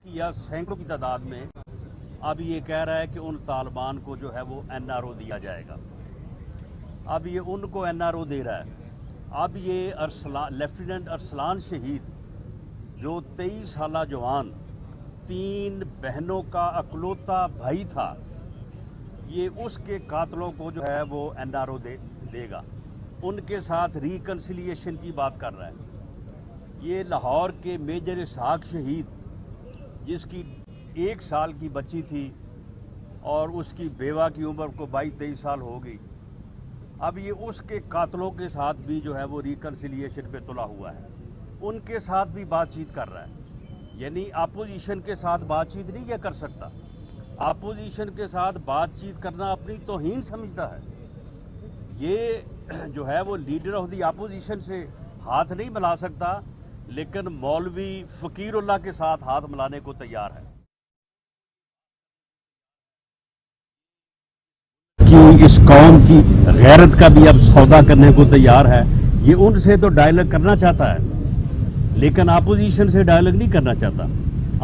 या सैकड़ों की तादाद में अब ये कह रहा है कि उन तालिबान को जो है वो एनआरओ दिया जाएगा। अब ये उनको एनआरओ दे रहा है। अब ये लेफ्टिनेंट अरसलान शहीद जो 23 साला जवान 3 बहनों का अकलौता भाई था, ये उसके कातलों को जो है वो एनआरओ देगा। उनके साथ रिकन्सिलिएशन की बात कर रहा है। ये लाहौर के मेजर इसहाक शहीद जिसकी 1 साल की बच्ची थी और उसकी बेवा की उम्र को 22-23 साल हो गई, अब ये उसके कातलों के साथ भी जो है वो रिकन्सिलिएशन पे तुला हुआ है, उनके साथ भी बातचीत कर रहा है। यानी अपोजिशन के साथ बातचीत नहीं कर सकता। अपोजिशन के साथ बातचीत करना अपनी तौहीन समझता है। ये जो है वो लीडर ऑफ द अपोजिशन से हाथ नहीं मिला सकता, लेकिन मौलवी फ़कीरुल्लाह के साथ हाथ मिलाने को तैयार है। कि इस कौम की गैरत का भी अब सौदा करने को तैयार है। ये उनसे तो डायलॉग करना चाहता है, लेकिन अपोजिशन से डायलॉग नहीं करना चाहता।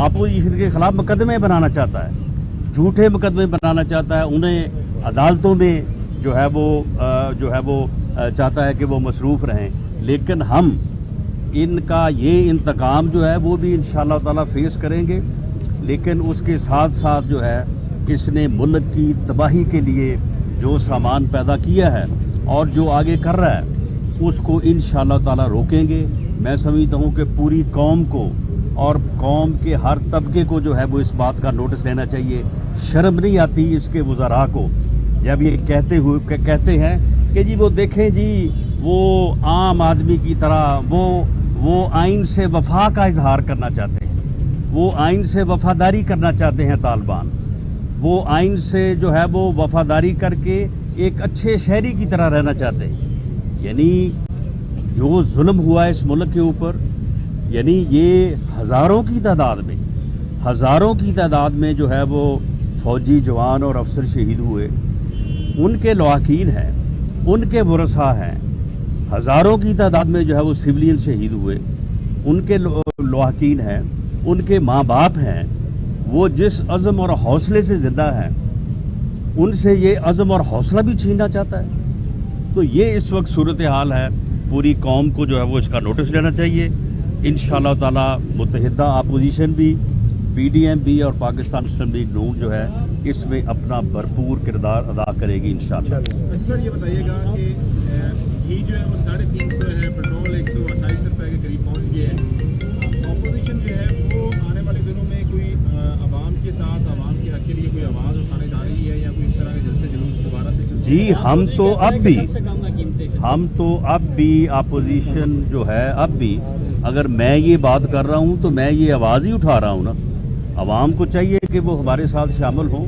अपोजिशन के खिलाफ मुकदमे बनाना चाहता है, झूठे मुकदमे बनाना चाहता है। उन्हें अदालतों में जो है वो चाहता है कि वो मसरूफ़ रहें। लेकिन हम इनका ये इंतकाम जो है वो भी इंशाअल्लाह ताला फेस करेंगे। लेकिन उसके साथ साथ जो है इसने मुल्क की तबाही के लिए जो सामान पैदा किया है और जो आगे कर रहा है उसको इंशाअल्लाह ताला रोकेंगे। मैं समझता हूँ कि पूरी कौम को और कौम के हर तबके को जो है वो इस बात का नोटिस लेना चाहिए। शर्म नहीं आती इसके वज़रा को जब ये कहते हैं कि जी वो देखें जी वो आम आदमी की तरह वो आइन से वफा का इजहार करना चाहते हैं, वो आइन से वफादारी करना चाहते हैं तालिबान। वो आइन से जो है वो वफादारी करके एक अच्छे शहरी की तरह रहना चाहते हैं। यानी जो जुल्म हुआ है इस मुल्क के ऊपर, यानी ये हज़ारों की तादाद में जो है वो फौजी जवान और अफसर शहीद हुए, उनके लवाकीन हैं, उनके वरसा हैं। हज़ारों की तादाद में जो है वो सिविलियन शहीद हुए, उनके लवाकीन हैं, उनके माँ बाप हैं। वो जिस अज़म और हौसले से ज़िंदा हैं, उनसे ये अज़म और हौसला भी छीनना चाहता है। तो ये इस वक्त सूरत हाल है। पूरी कौम को जो है वो इसका नोटिस लेना चाहिए। इंशाअल्लाह ताला मुत्तहिदा अपोजिशन भी, PDM भी और पाकिस्तान मुस्लिम लीग नून जो है इसमें अपना भरपूर किरदार अदा करेगी इंशाअल्लाह। अच्छा सर, ये बताइएगा कि घी जो है वो 350 है, पेट्रोल 128 रुपये के करीब पहुँच गया है। अपोजिशन जो है वो आने वाले दिनों में कोई आवाम के साथ आवाम के हक के लिए कोई आवाज़ उठाने जा रही है या कोई इस तरह के जलसे जुलूस दोबारा से? जी, हम तो अब भी अपोजिशन जो है, अब भी अगर मैं ये बात कर रहा हूँ तो मैं ये आवाज़ ही उठा रहा हूँ ना। आवाम को चाहिए कि वो हमारे साथ शामिल हों,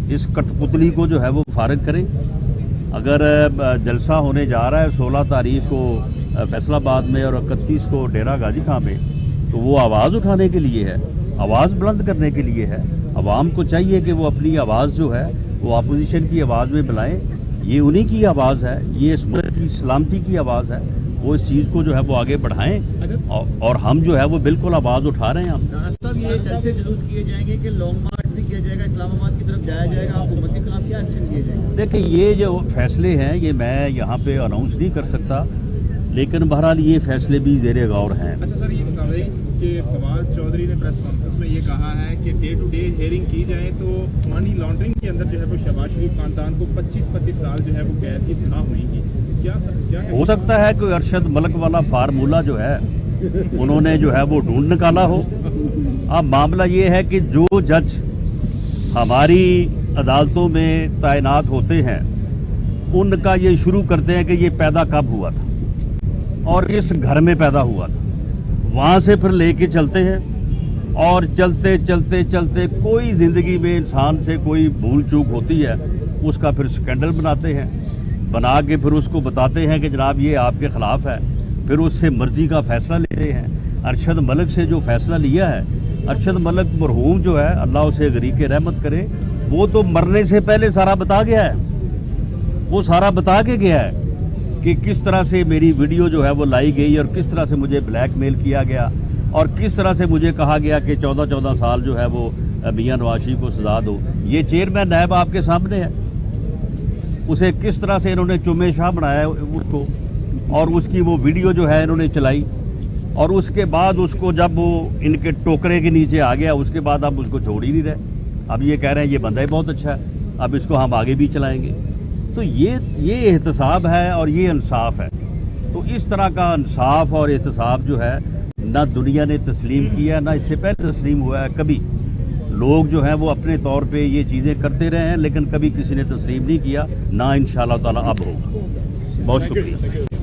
इस कठपुतली को जो है वो फारिग करें। अगर जलसा होने जा रहा है 16 तारीख को फैसलाबाद में और 31 को डेरा गाजी खां में, तो वो आवाज़ उठाने के लिए है, आवाज़ बुलंद करने के लिए है। आवाम को चाहिए कि वो अपनी आवाज़ जो है वो अपोजिशन की आवाज़ में बुलाएं। ये उन्हीं की आवाज़ है, ये इस मुल्क की सलामती की आवाज़ है। वो इस चीज़ को जो है वो आगे बढ़ाएं और हम जो है वो बिल्कुल आवाज़ उठा रहे हैं। हम ये जलसे जुलूस किए जाएंगे कि लॉन्ग मार्च भी किया जाएगा, इस्लामाबाद की तरफ जाया जाएगा, हुकूमत के खिलाफ क्या एक्शन किए जाएंगे? देखिए, ये जो फैसले हैं ये मैं यहाँ पे अनाउंस नहीं कर सकता, लेकिन बहरहाल ये फैसले भी ज़ेरे गौर हैं। अच्छा सर, ये बता दें कि फवाद चौधरी ने प्रेस कॉन्फ्रेंस में ये कहा है कि डे टू डे हियरिंग की जाए तो मनी लॉन्ड्रिंग के अंदर जो है वो शहबाज शरीफ खानदान को 25-25 साल जो है वो कैद की सजा होगी। क्या हो सकता है कोई अरशद मलिक वाला फार्मूला जो है उन्होंने जो है वो ढूंढ निकाला हो। अब मामला ये है कि जो जज हमारी अदालतों में तैनात होते हैं उनका ये शुरू करते हैं कि ये पैदा कब हुआ था और इस घर में पैदा हुआ था, वहाँ से फिर लेके चलते हैं और चलते चलते चलते कोई ज़िंदगी में इंसान से कोई भूल चूक होती है, उसका फिर स्कैंडल बनाते हैं, बना के फिर उसको बताते हैं कि जनाब ये आपके ख़िलाफ़ है। फिर उससे मर्ज़ी का फ़ैसला लेते हैं। अरशद मलिक से जो फ़ैसला लिया है, अरशद मलिक मरहूम जो है, अल्लाह उसे गरीक रहमत करे, वो तो मरने से पहले सारा बता गया है। वो सारा बता के गया है कि किस तरह से मेरी वीडियो जो है वो लाई गई और किस तरह से मुझे ब्लैकमेल किया गया اور کس طرح سے مجھے کہا گیا کہ 14 سال جو ہے وہ میاں نواز شریف کو سزا دو. یہ چیئرمین نیب آپ کے سامنے ہے, اسے کس طرح سے انہوں نے چومے شاہ بنایا ہے اس کو, اور اس کی وہ ویڈیو جو ہے انہوں نے چلائی, اور اس کے بعد اس کو جب وہ ان کے ٹوکرے کے نیچے آ گیا اس کے بعد اب اس کو چھوڑ ہی نہیں رہے. اب یہ کہہ رہے ہیں یہ بندہ ہی بہت اچھا ہے, اب اس کو ہم آگے بھی چلائیں گے. تو یہ احتساب ہے اور یہ انصاف ہے. تو اس طرح کا انصاف اور احتساب جو ہے نہ دنیا نے تسلیم کیا, نہ اس سے پہلے تسلیم ہوا ہے کبھی. لوگ جو ہیں وہ اپنے طور پہ یہ چیزیں کرتے رہے ہیں لیکن کبھی کسی نے تسلیم نہیں کیا, نہ انشاءاللہ تعالی اب ہوگا. بہت شکریہ.